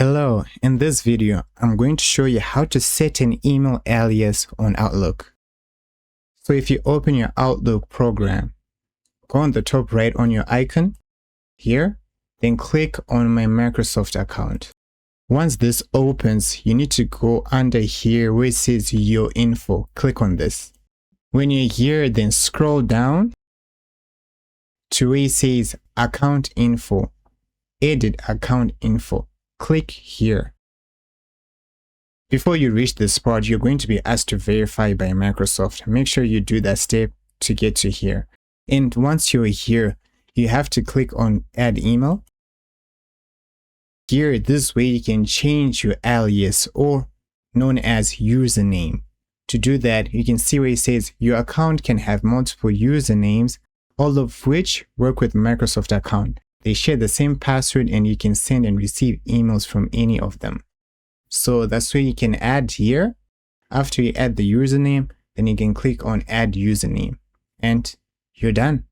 Hello, in this video, I'm going to show you how to set an email alias on Outlook. So if you open your Outlook program, go on the top right on your icon here, then click on my Microsoft account. Once this opens, you need to go under here where it says your info. Click on this. When you're here, then scroll down to where it says account info, edit account info. Click here. Before you reach this part, you're going to be asked to verify by Microsoft. Make sure you do that step to get to here. And once you're here, you have to click on add email. Here, this way you can change your alias or known as username. To do that, you can see where it says your account can have multiple usernames, all of which work with Microsoft account. They share the same password and you can send and receive emails from any of them. So that's where you can add here. After you add the username, then you can click on add username and you're done.